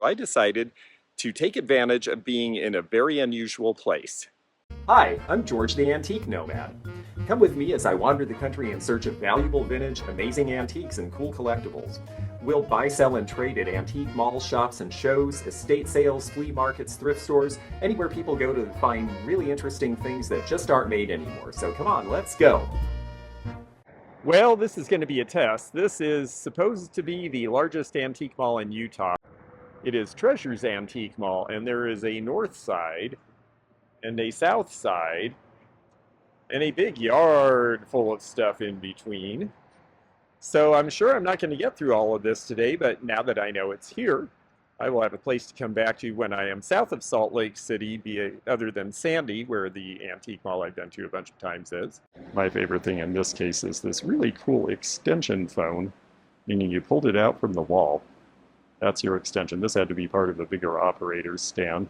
I decided to take advantage of being in a very unusual place. Hi, I'm George the Antique Nomad. Come with me as I wander the country in search of valuable vintage, amazing antiques, and cool collectibles. We'll buy, sell, and trade at antique malls, shops, and shows, estate sales, flea markets, thrift stores, anywhere people go to find really interesting things that just aren't made anymore. So come on, let's go! Well, this is going to be a test. This is supposed to be the largest antique mall in Utah. It is Treasure's Antique Mall, and there is a north side and a south side and a big yard full of stuff in between. So I'm sure I'm not going to get through all of this today, but now that I know it's here, I will have a place to come back to when I am south of Salt Lake City, other than Sandy, where the antique mall I've been to a bunch of times is. My favorite thing in this case is this really cool extension phone, meaning you pulled it out from the wall. That's your extension. This had to be part of a bigger operator's stand.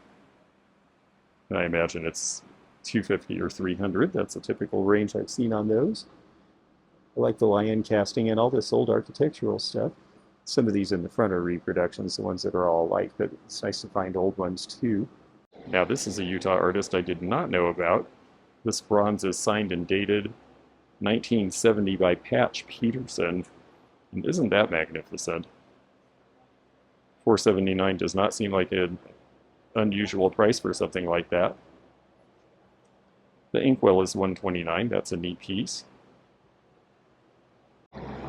And I imagine it's $250 or $300. That's a typical range I've seen on those. I like the lion casting and all this old architectural stuff. Some of these in the front are reproductions, the ones that are all alike, but it's nice to find old ones too. Now this is a Utah artist I did not know about. This bronze is signed and dated 1970 by Patch Peterson. And isn't that magnificent? $479 does not seem like an unusual price for something like that. The inkwell is $129. That's a neat piece.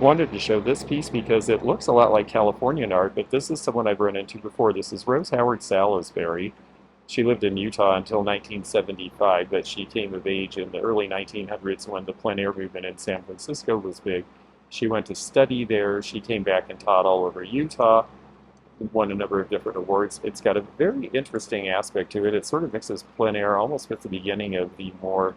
Wanted to show this piece because it looks a lot like Californian art, but this is someone I've run into before. This is Rose Howard Sallisbury. She lived in Utah until 1975, but she came of age in the early 1900s when the plein air movement in San Francisco was big. She went to study there. She came back and taught all over Utah. Won a number of different awards. It's got a very interesting aspect to it. It sort of mixes plein air almost with the beginning of the more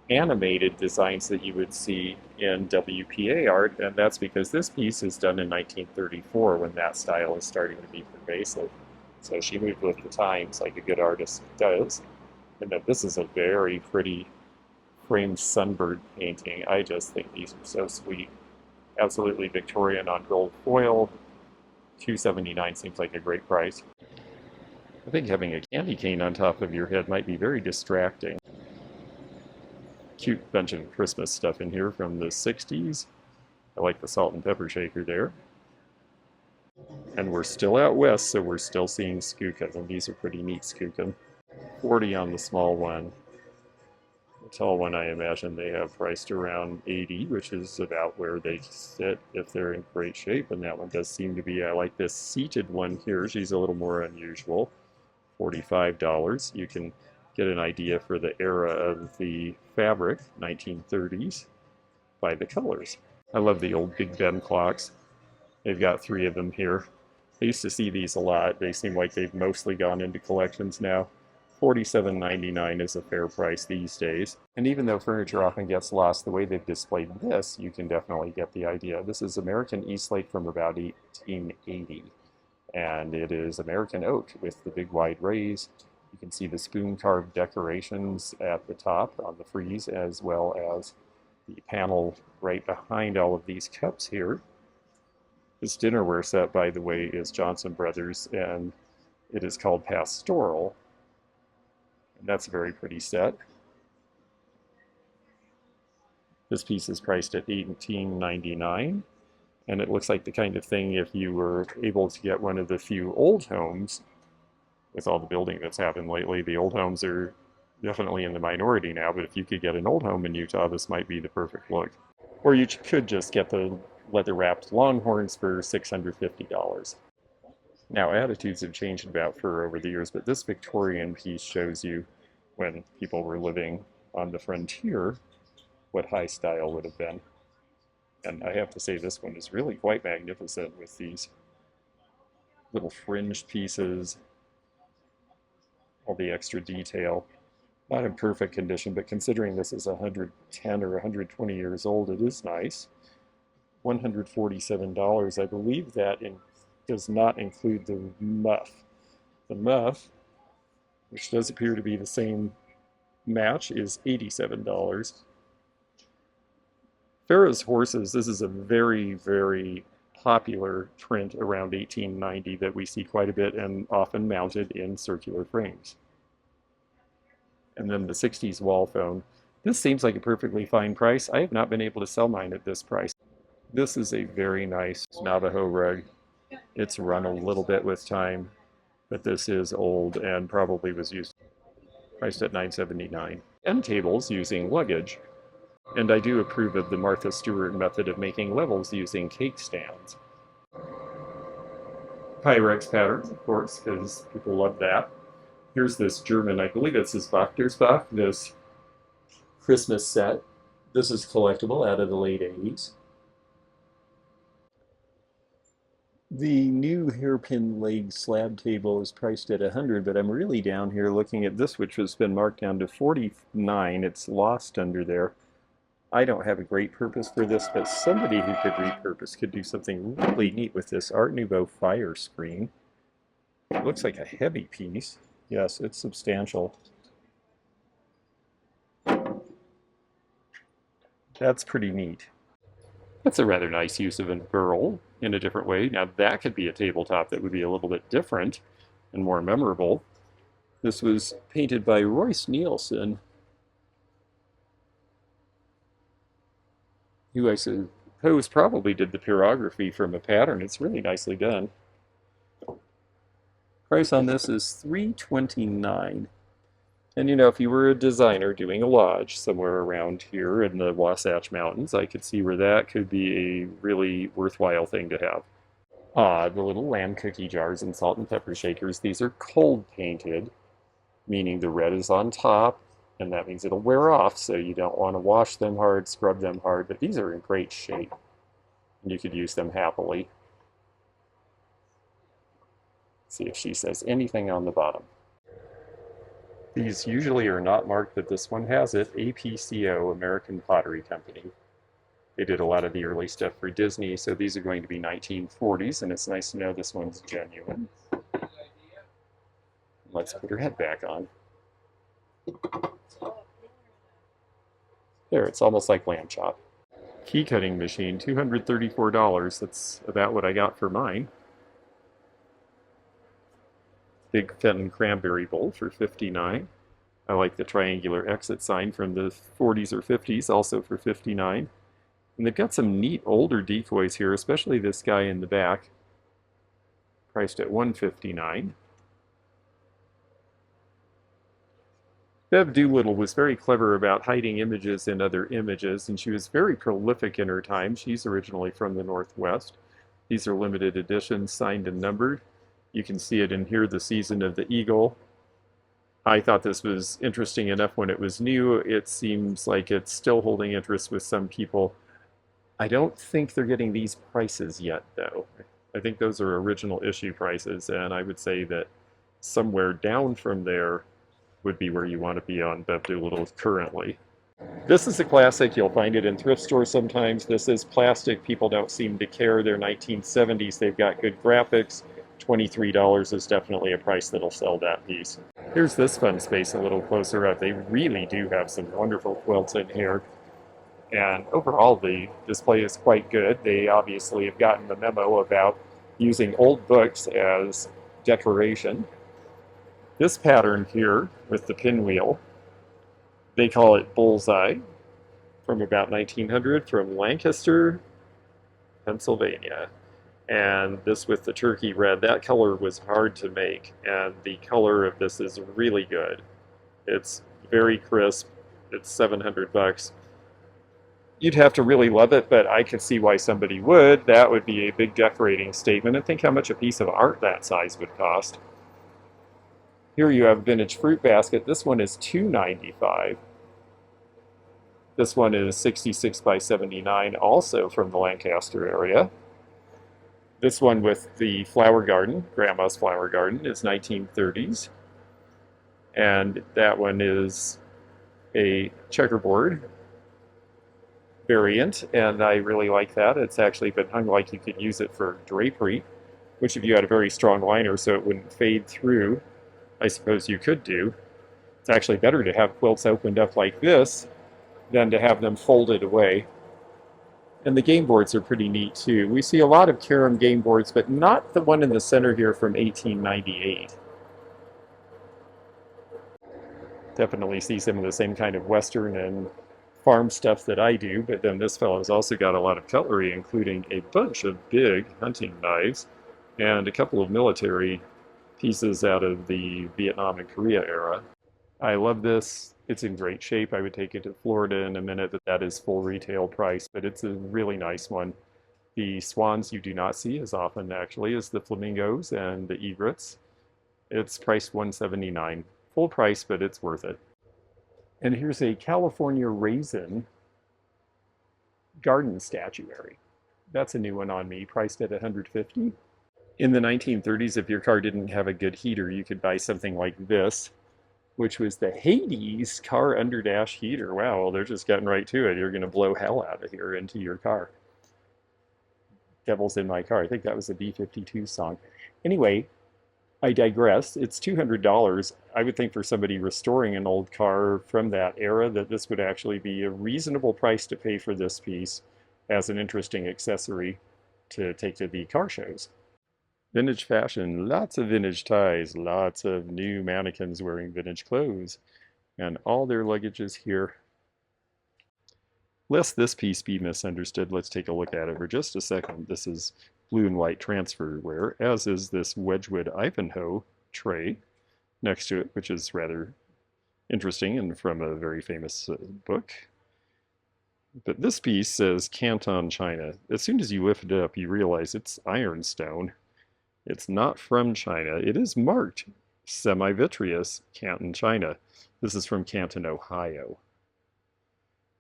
animated designs that you would see in WPA art, and that's because this piece is done in 1934 when that style is starting to be pervasive. So she moved with the times like a good artist does. And then this is a very pretty framed sunbird painting. I just think these are so sweet. Absolutely Victorian on gold foil. $279 seems like a great price. I think having a candy cane on top of your head might be very distracting. Cute bunch of Christmas stuff in here from the 60s. I like the salt and pepper shaker there. And we're still out west, so we're still seeing skookas, and these are pretty neat skookum. $40 on the small one. The tall one, I imagine they have priced around $80, which is about where they sit if they're in great shape, and that one does seem to be. I like this seated one here. She's a little more unusual. $45. You can get an idea for the era of the fabric, 1930s, by the colors. I love the old Big Ben clocks. They've got 3 of them here. I used to see these a lot. They seem like they've mostly gone into collections now. $47.99 is a fair price these days. And even though furniture often gets lost, the way they've displayed this, you can definitely get the idea. This is American Eastlake from about 1880. And it is American oak with the big wide rays. You can see the spoon carved decorations at the top on the frieze, as well as the panel right behind all of these cups here. This dinnerware set, by the way, is Johnson Brothers, and it is called Pastoral. And that's a very pretty set. This piece is priced at $18.99, and it looks like the kind of thing if you were able to get one of the few old homes. With all the building that's happened lately, the old homes are definitely in the minority now, but if you could get an old home in Utah, this might be the perfect look. Or you could just get the leather-wrapped Longhorns for $650. Now, attitudes have changed about fur over the years, but this Victorian piece shows you when people were living on the frontier what high style would have been. And I have to say this one is really quite magnificent with these little fringed pieces, all the extra detail. Not in perfect condition, but considering this is 110 or 120 years old, it is nice. $147. I believe that does not include the muff. The muff, which does appear to be the same match, is $87. Farrah's horses, this is a very, very popular print around 1890 that we see quite a bit and often mounted in circular frames. And then the 60s wall phone. This seems like a perfectly fine price. I have not been able to sell mine at this price. This is a very nice Navajo rug. It's run a little bit with time, but this is old and probably was used, priced at $9.79. End tables using luggage. And I do approve of the Martha Stewart method of making levels using cake stands. Pyrex pattern, of course, because people love that. Here's this German, I believe it's this Wachtersbach, this Christmas set. This is collectible out of the late 80s. The new hairpin leg slab table is priced at $100, but I'm really down here looking at this, which has been marked down to $49. It's lost under there. I don't have a great purpose for this, but somebody who could repurpose could do something really neat with this Art Nouveau fire screen. It looks like a heavy piece. Yes, it's substantial. That's pretty neat. That's a rather nice use of a burl in a different way. Now that could be a tabletop that would be a little bit different and more memorable. This was painted by Royce Nielsen, who I suppose probably did the pyrography from a pattern. It's really nicely done. Price on this is $3.29. And you know, if you were a designer doing a lodge somewhere around here in the Wasatch Mountains, I could see where that could be a really worthwhile thing to have. The little lamb cookie jars and salt and pepper shakers, these are cold painted, meaning the red is on top, and that means it'll wear off, so you don't want to wash them hard, scrub them hard, but these are in great shape, and you could use them happily. See if she says anything on the bottom. These usually are not marked, but this one has it. APCO, American Pottery Company. They did a lot of the early stuff for Disney, so these are going to be 1940s, and it's nice to know this one's genuine. Let's put her head back on. There, it's almost like lamb chop. Key cutting machine, $234. That's about what I got for mine. Big Fenton cranberry bowl for $59. I like the triangular exit sign from the 40s or 50s, also for $59. And they've got some neat older decoys here, especially this guy in the back, priced at $159. Bev Doolittle was very clever about hiding images in other images, and she was very prolific in her time. She's originally from the Northwest. These are limited editions, signed and numbered. You can see it in here, the season of the eagle. I thought this was interesting enough when it was new. It seems like it's still holding interest with some people. I don't think they're getting these prices yet, though. I think those are original issue prices, and I would say that somewhere down from there would be where you want to be on Bev Doolittle currently. This is a classic. You'll find it in thrift stores sometimes. This is plastic. People don't seem to care. They're 1970s. They've got good graphics. $23 is definitely a price that'll sell that piece. Here's this fun space a little closer up. They really do have some wonderful quilts in here. And overall, the display is quite good. They obviously have gotten the memo about using old books as decoration. This pattern here with the pinwheel, they call it Bullseye, from about 1900, from Lancaster, Pennsylvania. And this with the turkey red, that color was hard to make, and the color of this is really good. It's very crisp. It's $700. You'd have to really love it, but I could see why somebody would. That would be a big decorating statement, and think how much a piece of art that size would cost. Here you have a vintage fruit basket. This one is $2.95. This one is 66 by 79, also from the Lancaster area. This one with the flower garden, Grandma's flower garden, is 1930s. And that one is a checkerboard variant, and I really like that. It's actually been hung like you could use it for drapery, which if you had a very strong liner so it wouldn't fade through, I suppose you could do. It's actually better to have quilts opened up like this than to have them folded away. And the game boards are pretty neat too. We see a lot of carom game boards, but not the one in the center here from 1898. Definitely see some of the same kind of Western and farm stuff that I do, but then this fellow's also got a lot of cutlery, including a bunch of big hunting knives and a couple of military pieces out of the Vietnam and Korea era. I love this. It's in great shape. I would take it to Florida in a minute, but that is full retail price, but it's a really nice one. The swans you do not see as often, actually, as the flamingos and the egrets. It's priced $179. Full price, but it's worth it. And here's a California raisin garden statuary. That's a new one on me, priced at $150. In the 1930s, if your car didn't have a good heater, you could buy something like this, which was the Hades car underdash heater. Wow, well, they're just getting right to it. You're going to blow hell out of here into your car. Devil's in my car. I think that was a B-52 song. Anyway, I digress. It's $200. I would think for somebody restoring an old car from that era that this would actually be a reasonable price to pay for this piece as an interesting accessory to take to the car shows. Vintage fashion, lots of vintage ties, lots of new mannequins wearing vintage clothes, and all their luggage is here. Lest this piece be misunderstood, let's take a look at it for just a second. This is blue and white transferware, as is this Wedgwood Ivanhoe tray next to it, which is rather interesting and from a very famous book. But this piece says Canton, China. As soon as you lift it up, you realize it's ironstone. It's not from China. It is marked semi-vitreous, Canton, China. This is from Canton, Ohio.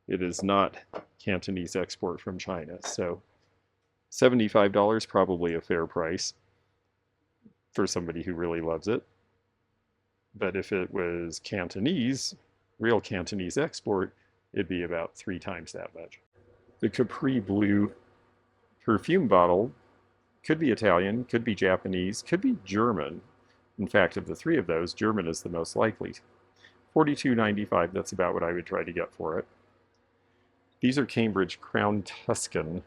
It is not Cantonese export from China. So $75, probably a fair price for somebody who really loves it. But if it was Cantonese, real Cantonese export, it'd be about 3 times that much. The Capri Blue perfume bottle could be Italian, could be Japanese, could be German. In fact, of the 3 of those, German is the most likely. $42.95, that's about what I would try to get for it. These are Cambridge Crown Tuscan,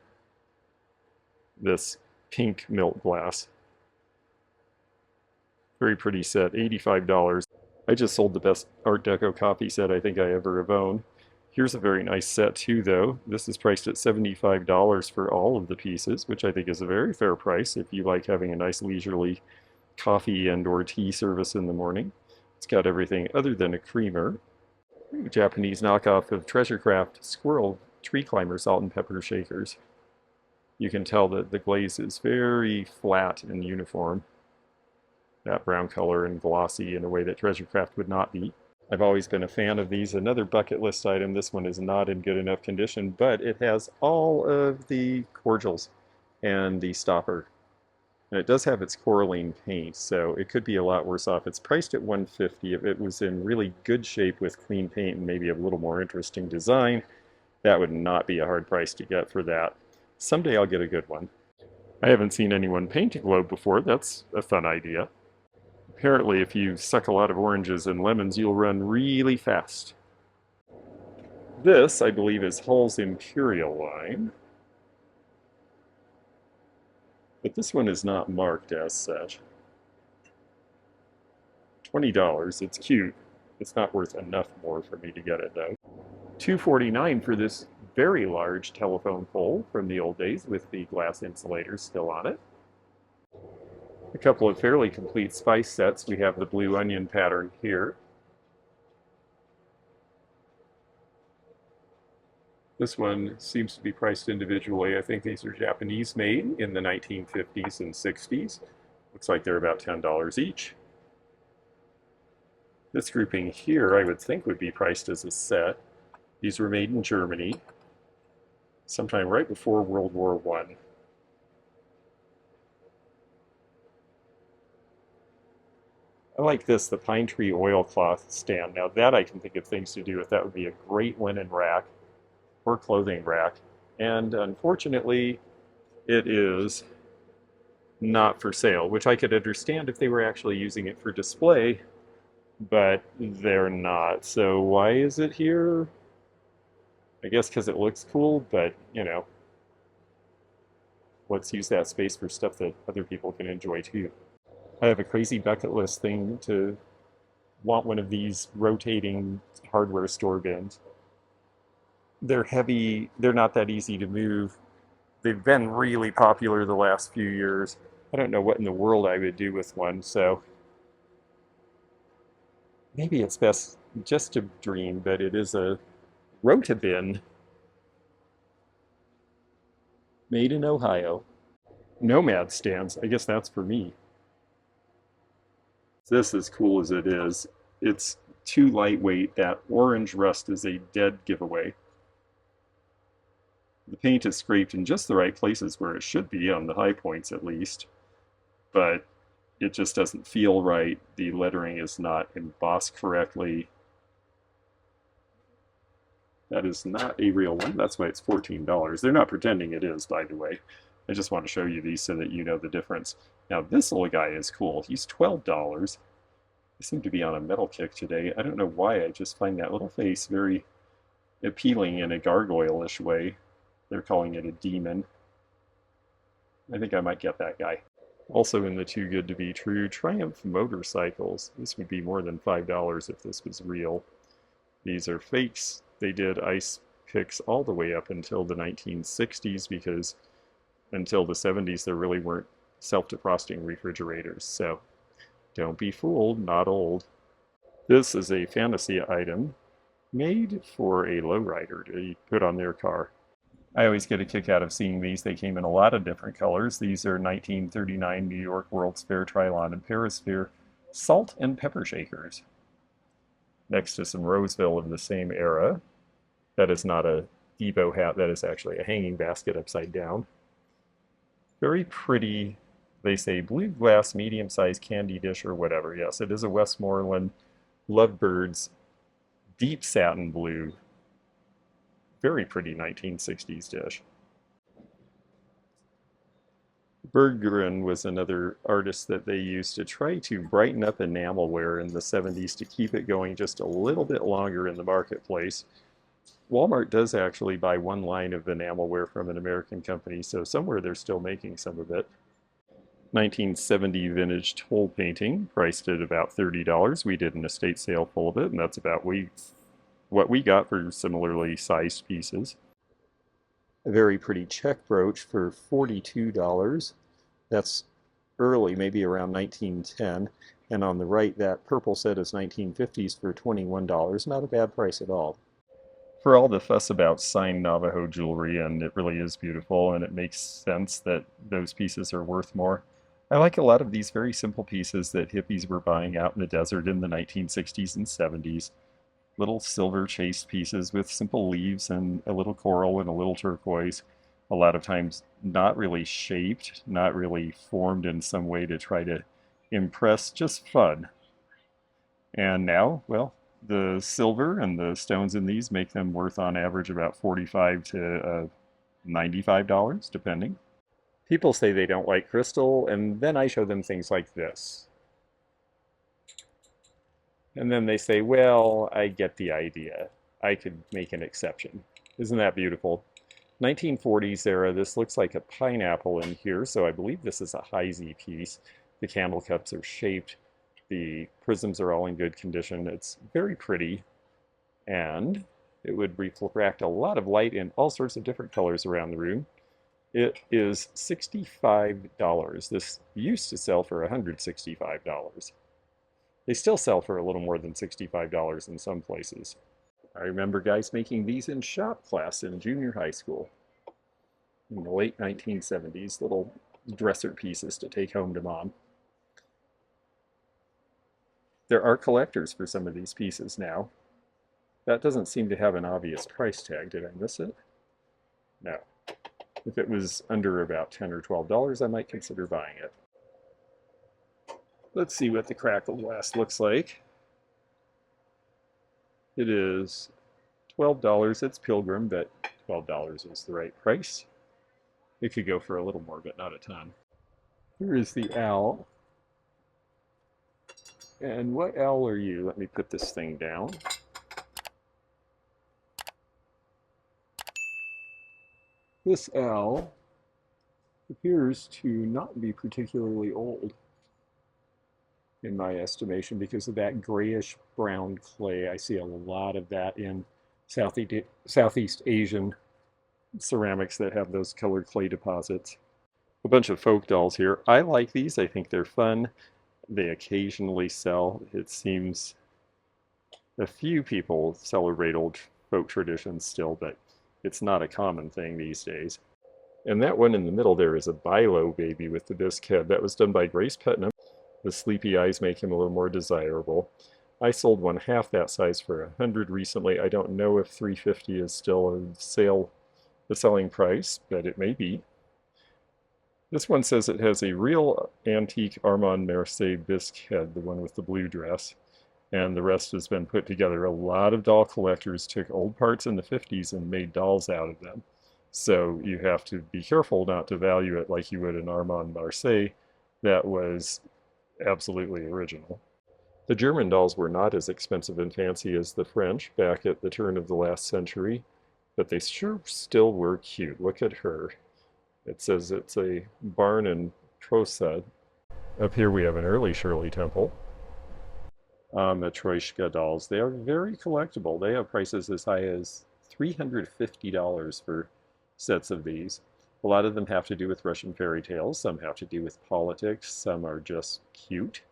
this pink milk glass. Very pretty set, $85. I just sold the best Art Deco coffee set I think I ever have owned. Here's a very nice set too, though. This is priced at $75 for all of the pieces, which I think is a very fair price if you like having a nice leisurely coffee and or tea service in the morning. It's got everything other than a creamer. Japanese knockoff of Treasure Craft Squirrel Tree Climber Salt and Pepper Shakers. You can tell that the glaze is very flat and uniform. That brown color and glossy in a way that Treasure Craft would not be. I've always been a fan of these. Another bucket list item. This one is not in good enough condition, but it has all of the cordials and the stopper. And it does have its coralline paint, so it could be a lot worse off. It's priced at $150. If it was in really good shape with clean paint and maybe a little more interesting design, that would not be a hard price to get for that. Someday I'll get a good one. I haven't seen anyone paint a globe before. That's a fun idea. Apparently, if you suck a lot of oranges and lemons, you'll run really fast. This, I believe, is Hull's Imperial line. But this one is not marked as such. $20, it's cute. It's not worth enough more for me to get it, though. $249 for this very large telephone pole from the old days with the glass insulators still on it. A couple of fairly complete spice sets. We have the blue onion pattern here. This one seems to be priced individually. I think these are Japanese made in the 1950s and 60s. Looks like they're about $10 each. This grouping here I would think would be priced as a set. These were made in Germany sometime right before World War I. I like this, the pine tree oilcloth stand. Now that I can think of things to do with. That would be a great linen rack or clothing rack. And unfortunately, it is not for sale, which I could understand if they were actually using it for display, but they're not. So why is it here? I guess because it looks cool, but you know, let's use that space for stuff that other people can enjoy too. I have a crazy bucket list thing to want one of these rotating hardware store bins. They're heavy, they're not that easy to move. They've been really popular the last few years. I don't know what in the world I would do with one, so maybe it's best just to dream, but it is a Rotabin made in Ohio. Nomad stands, I guess that's for me. This, as cool as it is, it's too lightweight. That orange rust is a dead giveaway. The paint is scraped in just the right places where it should be, on the high points at least, but it just doesn't feel right. The lettering is not embossed correctly. That is not a real one. That's why it's $14. They're not pretending it is, by the way. I just want to show you these so that you know the difference. Now, this little guy is cool. He's $12. I seem to be on a metal kick today. I don't know why. I just find that little face very appealing in a gargoyle-ish way. They're calling it a demon. I think I might get that guy. Also in the Too Good to Be True, Triumph motorcycles. This would be more than $5 if this was real. These are fakes. They did ice picks all the way up until the 1960s, because until the 70s there really weren't self-defrosting refrigerators. So don't be fooled, not old. This is a fantasy item made for a lowrider to put on their car. I always get a kick out of seeing these. They came in a lot of different colors. These are 1939 New York World's Fair Trilon and Paris Fair salt and pepper shakers. Next to some Roseville of the same era. That is not a Debo hat, that is actually a hanging basket upside down. Very pretty, they say blue glass, medium-sized candy dish or whatever. Yes, it is a Westmoreland Lovebirds deep satin blue. Very pretty 1960s dish. Berggren was another artist that they used to try to brighten up enamelware in the 70s to keep it going just a little bit longer in the marketplace. Walmart does actually buy one line of enamelware from an American company, so somewhere they're still making some of it. 1970 vintage toll painting, priced at about $30. We did an estate sale full of it, and that's about what we got for similarly sized pieces. A very pretty check brooch for $42. That's early, maybe around 1910. And on the right, that purple set is 1950s for $21. Not a bad price at all. For all the fuss about signed Navajo jewelry, and it really is beautiful, and it makes sense that those pieces are worth more, I like a lot of these very simple pieces that hippies were buying out in the desert in the 1960s and 70s. Little silver chased pieces with simple leaves and a little coral and a little turquoise. A lot of times not really shaped, not really formed in some way to try to impress, just fun. And now, well, the silver and the stones in these make them worth on average about $45 to $95, depending. People say they don't like crystal, and then I show them things like this. And then they say, well, I get the idea. I could make an exception. Isn't that beautiful? 1940s era, this looks like a pineapple in here, so I believe this is a Heisey piece. The candle cups are shaped. The prisms are all in good condition. It's very pretty, and it would refract a lot of light in all sorts of different colors around the room. It is $65. This used to sell for $165. They still sell for a little more than $65 in some places. I remember guys making these in shop class in junior high school in the late 1970s, little dresser pieces to take home to mom. There are collectors for some of these pieces now. That doesn't seem to have an obvious price tag. Did I miss it? No. If it was under about $10 or $12, I might consider buying it. Let's see what the crackle glass looks like. It is $12. It's Pilgrim, but $12 is the right price. It could go for a little more, but not a ton. Here is the owl. And what owl are you? Let me put this thing down. This owl appears to not be particularly old in my estimation because of that grayish brown clay. I see a lot of that in Southeast Asian ceramics that have those colored clay deposits. A bunch of folk dolls here. I like these. I think they're fun. They occasionally sell. It seems a few people celebrate old folk traditions still, but it's not a common thing these days. And that one in the middle there is a Bilo baby with the bisque head. That was done by Grace Putnam. The sleepy eyes make him a little more desirable. I sold one half that size for $100 recently. I don't know if $350 is still the selling price, but it may be. This one says it has a real antique Armand Mercier bisque head, the one with the blue dress, and the rest has been put together. A lot of doll collectors took old parts in the 50s and made dolls out of them. So you have to be careful not to value it like you would an Armand Marseille that was absolutely original. The German dolls were not as expensive and fancy as the French back at the turn of the last century, but they sure still were cute. Look at her. It says it's a barn in Troishka. Up here we have an early Shirley temple. The Troishka dolls, they are very collectible. They have prices as high as $350 for sets of these. A lot of them have to do with Russian fairy tales, some have to do with politics, some are just cute.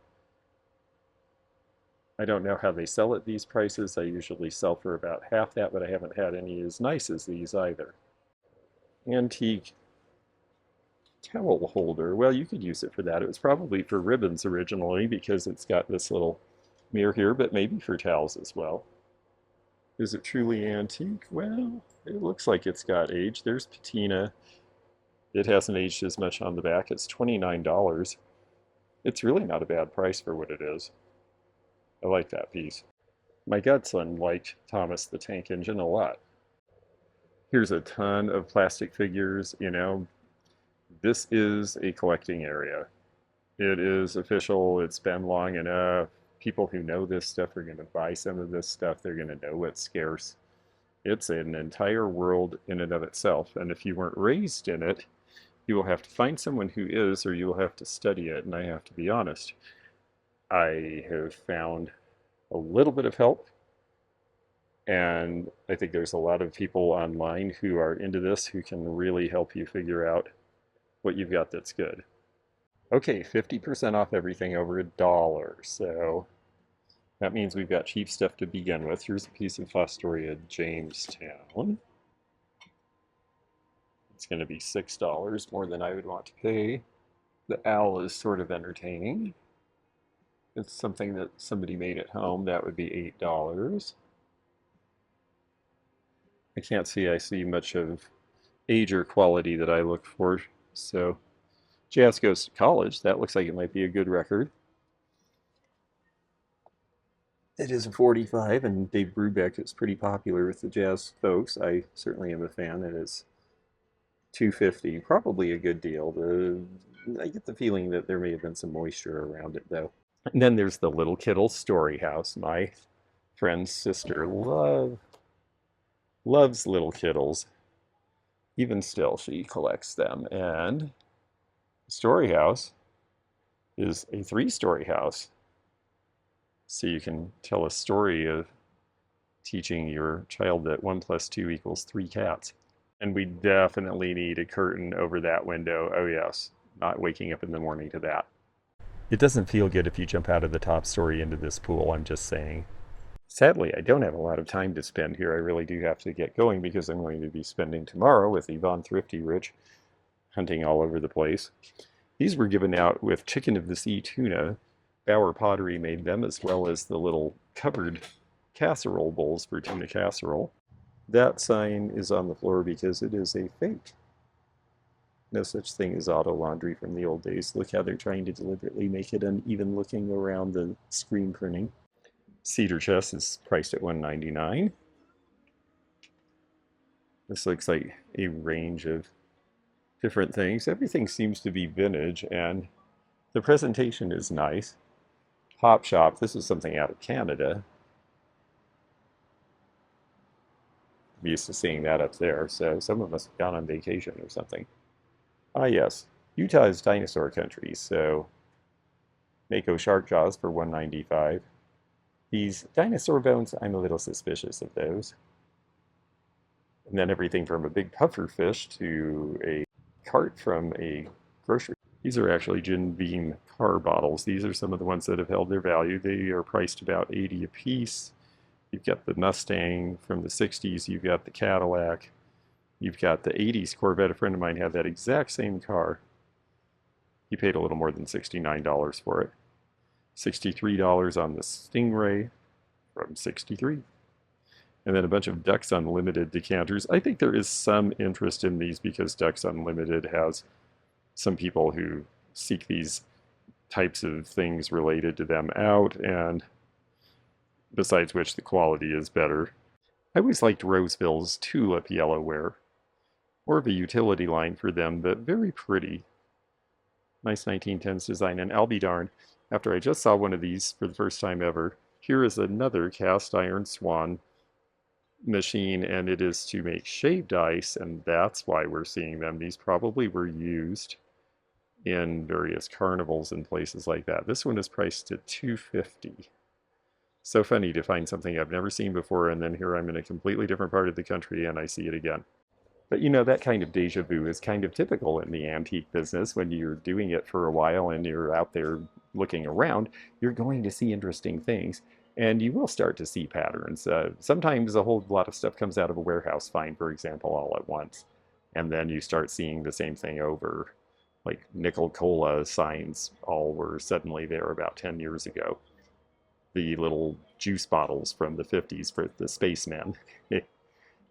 I don't know how they sell at these prices. I usually sell for about half that, but I haven't had any as nice as these either. Antique towel holder. Well, you could use it for that. It was probably for ribbons originally because it's got this little mirror here, but maybe for towels as well. Is it truly antique? Well, it looks like it's got age. There's patina. It hasn't aged as much on the back. It's $29. It's really not a bad price for what it is. I like that piece. My godson liked Thomas the Tank Engine a lot. Here's a ton of plastic figures. You know, this is a collecting area. It is official. It's been long enough. People who know this stuff are going to buy some of this stuff. They're going to know what's scarce. It's an entire world in and of itself. And if you weren't raised in it, you will have to find someone who is, or you will have to study it. And I have to be honest, I have found a little bit of help. And I think there's a lot of people online who are into this who can really help you figure out what you've got that's good. Okay, 50% off everything over $1. So that means we've got cheap stuff to begin with. Here's a piece of Fostoria Jamestown. It's going to be $6, more than I would want to pay. The owl is sort of entertaining. It's something that somebody made at home. That would be $8. I can't see I see much of age or quality that I look for. So Jazz Goes to College. That looks like it might be a good record. It is a 45, and Dave Brubeck is pretty popular with the jazz folks. I certainly am a fan. It is $2.50, probably a good deal. I get the feeling that there may have been some moisture around it, though. And then there's the Little Kittle Story House. My friend's sister loves little kittles. Even still, she collects them. And the Story House is a 3-story house. So you can tell a story of teaching your child that 1 + 2 = 3 cats. And we definitely need a curtain over that window. Oh yes, not waking up in the morning to that. It doesn't feel good if you jump out of the top story into this pool, I'm just saying. Sadly, I don't have a lot of time to spend here. I really do have to get going because I'm going to be spending tomorrow with Yvonne Thrifty Rich hunting all over the place. These were given out with Chicken of the Sea tuna. Bauer Pottery made them, as well as the little covered casserole bowls for tuna casserole. That sign is on the floor because it is a fake. No such thing as auto laundry from the old days. Look how they're trying to deliberately make it uneven looking around the screen printing. Cedar chest is priced at $1.99. This looks like a range of different things. Everything seems to be vintage, and the presentation is nice. Hop Shop, this is something out of Canada. I'm used to seeing that up there, so someone must have gone on vacation or something. Ah yes, Utah is dinosaur country, so Mako shark jaws for $1.95. These dinosaur bones, I'm a little suspicious of those. And then everything from a big puffer fish to a cart from a grocery. These are actually Jim Beam car bottles. These are some of the ones that have held their value. They are priced about $80 a piece. You've got the Mustang from the 60s. You've got the Cadillac. You've got the 80s Corvette. A friend of mine had that exact same car. He paid a little more than $69 for it. $63 on the Stingray from 63. And then a bunch of Ducks Unlimited decanters. I think there is some interest in these because Ducks Unlimited has some people who seek these types of things related to them out, and besides which the quality is better. I always liked Roseville's Tulip Yellowware. More of a utility line for them, but very pretty. Nice 1910s design, and I'll be darned, after I just saw one of these for the first time ever, here is another cast iron Swan machine, and it is to make shaved ice, and that's why we're seeing them. These probably were used in various carnivals and places like that. This one is priced at $250. So funny to find something I've never seen before, and then here I'm in a completely different part of the country and I see it again. But you know, that kind of deja vu is kind of typical in the antique business. When you're doing it for a while and you're out there looking around, you're going to see interesting things. And you will start to see patterns. Sometimes a whole lot of stuff comes out of a warehouse find, for example, all at once. And then you start seeing the same thing over. Like nickel cola signs all were suddenly there about 10 years ago. The little juice bottles from the 50s for the spacemen.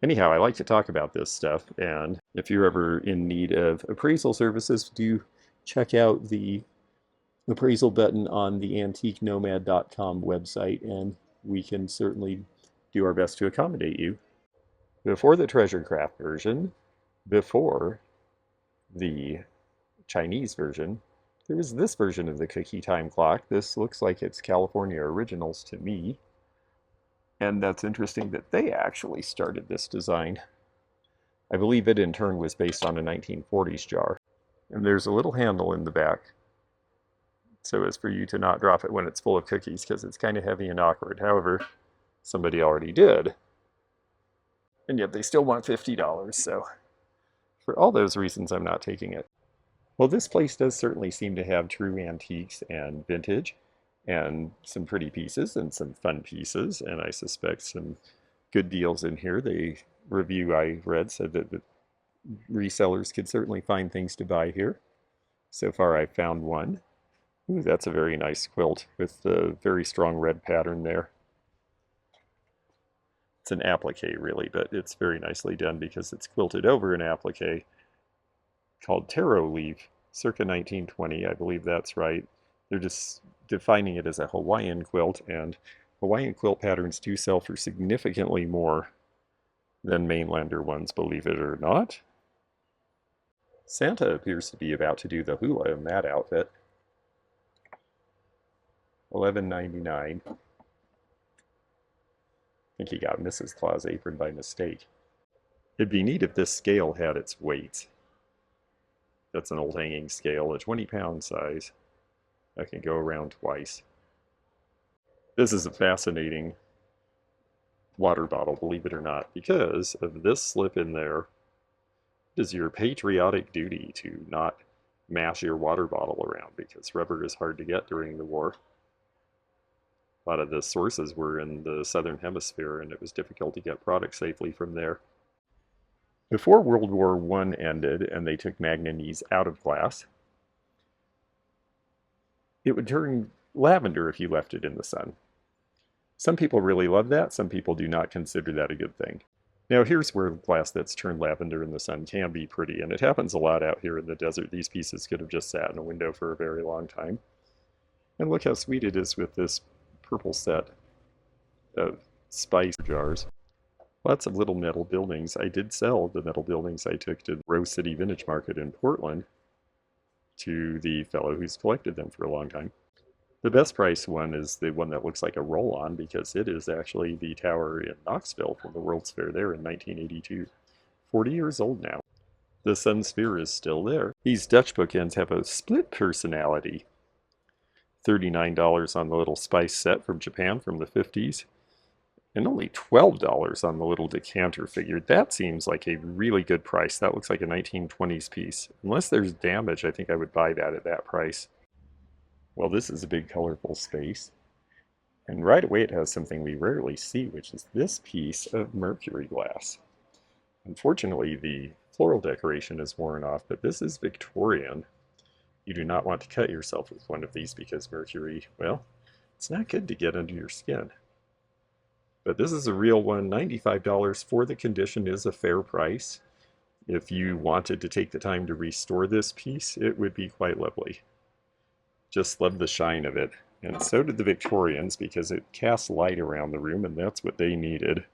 Anyhow, I like to talk about this stuff, and if you're ever in need of appraisal services, do check out the appraisal button on the antiquenomad.com website, and we can certainly do our best to accommodate you. Before the treasure craft version, before the Chinese version, there was this version of the cookie time clock. This looks like it's California Originals to me. And that's interesting that they actually started this design. I believe it in turn was based on a 1940s jar. And there's a little handle in the back, so as for you to not drop it when it's full of cookies, because it's kind of heavy and awkward. However, somebody already did. And yet they still want $50, so for all those reasons, I'm not taking it. Well, this place does certainly seem to have true antiques and vintage, and some pretty pieces and some fun pieces, and I suspect some good deals in here. The review I read said that the resellers could certainly find things to buy here. So far I've found one. Ooh, that's a very nice quilt with the very strong red pattern there. It's an applique really, but it's very nicely done because it's quilted over an applique called taro leaf, circa 1920, I believe that's right. They're just defining it as a Hawaiian quilt, and Hawaiian quilt patterns do sell for significantly more than mainlander ones, believe it or not. Santa appears to be about to do the hula in that outfit. $11.99. I think he got Mrs. Claus apron by mistake. It'd be neat if this scale had its weights. That's an old hanging scale, a 20-pound size. I can go around twice. This is a fascinating water bottle, believe it or not, because of this slip in there. It is your patriotic duty to not mash your water bottle around, because rubber is hard to get during the war. A lot of the sources were in the southern hemisphere, and it was difficult to get product safely from there. Before World War I ended and they took manganese out of glass, it would turn lavender if you left it in the sun. Some people really love that, some people do not consider that a good thing. Now here's where glass that's turned lavender in the sun can be pretty, and it happens a lot out here in the desert. These pieces could have just sat in a window for a very long time. And look how sweet it is with this purple set of spice jars. Lots of little metal buildings. I did sell the metal buildings I took to Rose City Vintage Market in Portland to the fellow who's collected them for a long time. The best price one is the one that looks like a roll-on, because it is actually the tower in Knoxville from the World's Fair there in 1982. 40 years old now. The sun sphere is still there. These Dutch bookends have a split personality. $39 on the little spice set from Japan from the 50s. And only $12 on the little decanter figure. That seems like a really good price. That looks like a 1920s piece. Unless there's damage, I think I would buy that at that price. Well, this is a big colorful space. And right away it has something we rarely see, which is this piece of Mercury glass. Unfortunately, the floral decoration is worn off, but this is Victorian. You do not want to cut yourself with one of these because mercury, well, it's not good to get under your skin. But this is a real one. $95 for the condition is a fair price. If you wanted to take the time to restore this piece, it would be quite lovely. Just love the shine of it. And so did the Victorians because it casts light around the room, and that's what they needed.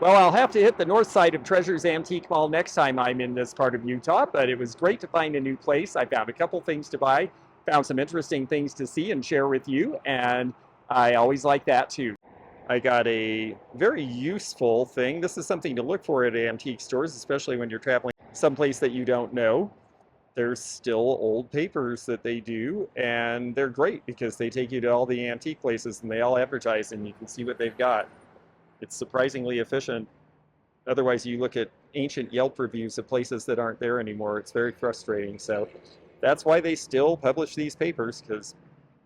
Well, I'll have to hit the north side of Treasures Antique Mall next time I'm in this part of Utah, but it was great to find a new place. I found a couple things to buy, found some interesting things to see and share with you, and I always like that too. I got a very useful thing. This is something to look for at antique stores, especially when you're traveling someplace that you don't know. There's still old papers that they do, and they're great because they take you to all the antique places and they all advertise and you can see what they've got. It's surprisingly efficient. Otherwise, you look at ancient Yelp reviews of places that aren't there anymore. It's very frustrating. So that's why they still publish these papers, because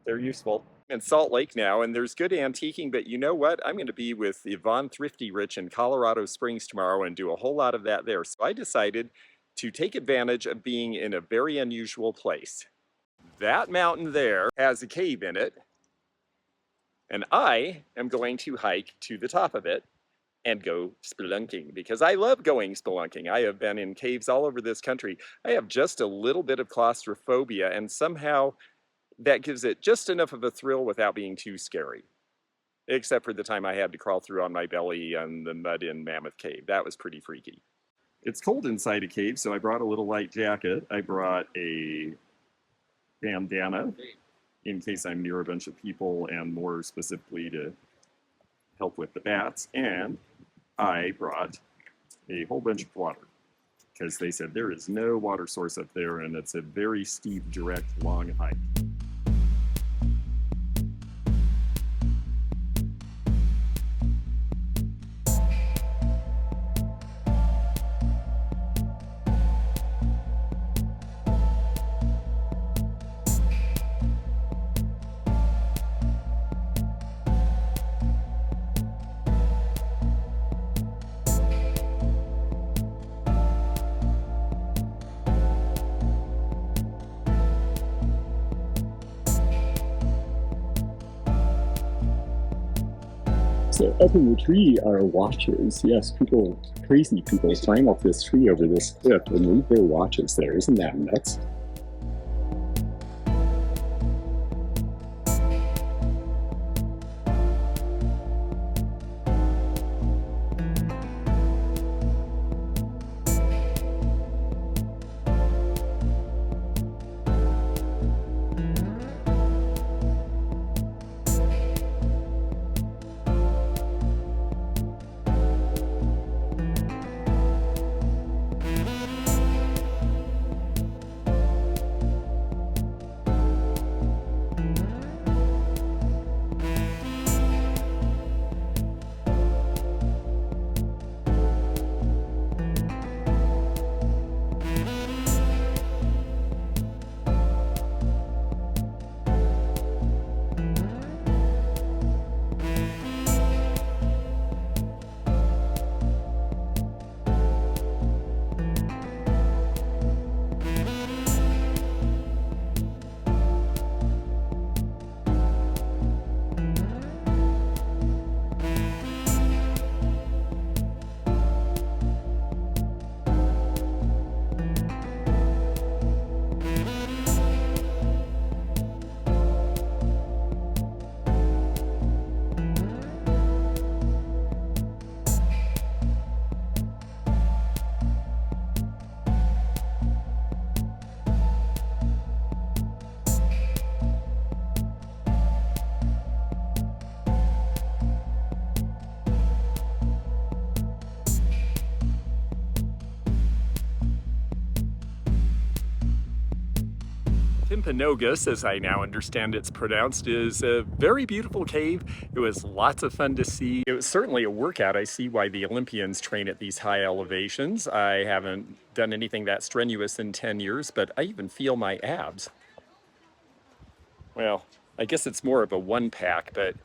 they're useful. In Salt Lake now, and there's good antiquing, but you know what? I'm going to be with Yvonne Thrifty Rich in Colorado Springs tomorrow and do a whole lot of that there. So I decided to take advantage of being in a very unusual place. That mountain there has a cave in it, and I am going to hike to the top of it and go spelunking because I love going spelunking. I have been in caves all over this country. I have just a little bit of claustrophobia, and somehow that gives it just enough of a thrill without being too scary. Except for the time I had to crawl through on my belly on the mud in Mammoth Cave. That was pretty freaky. It's cold inside a cave, so I brought a little light jacket. I brought a bandana in case I'm near a bunch of people, and more specifically to help with the bats. And I brought a whole bunch of water because they said there is no water source up there, and it's a very steep, direct, long hike. So up in the tree are watches. Yes, people, crazy people climb up this tree over this cliff and leave their watches there. Isn't that nuts? Timpanogos, as I now understand it's pronounced, is a very beautiful cave. It was lots of fun to see. It was certainly a workout. I see why the Olympians train at these high elevations. I haven't done anything that strenuous in 10 years, but I even feel my abs. Well, I guess it's more of a one-pack, but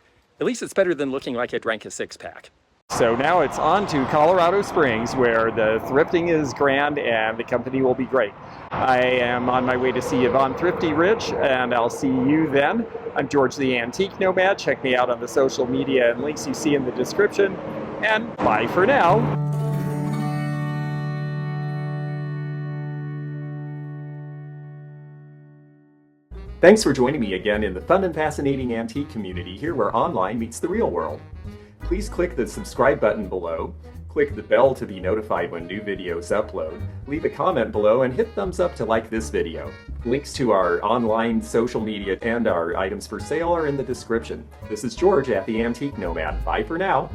at least it's better than looking like I drank a six-pack. So now it's on to Colorado Springs, where the thrifting is grand and the company will be great. I am on my way to see Yvonne Thrifty Rich, and I'll see you then. I'm George the Antique Nomad. Check me out on the social media and links you see in the description. And bye for now. Thanks for joining me again in the fun and fascinating antique community here where online meets the real world. Please click the subscribe button below, click the bell to be notified when new videos upload, leave a comment below, and hit thumbs up to like this video. Links to our online social media and our items for sale are in the description. This is George at the Antique Nomad. Bye for now.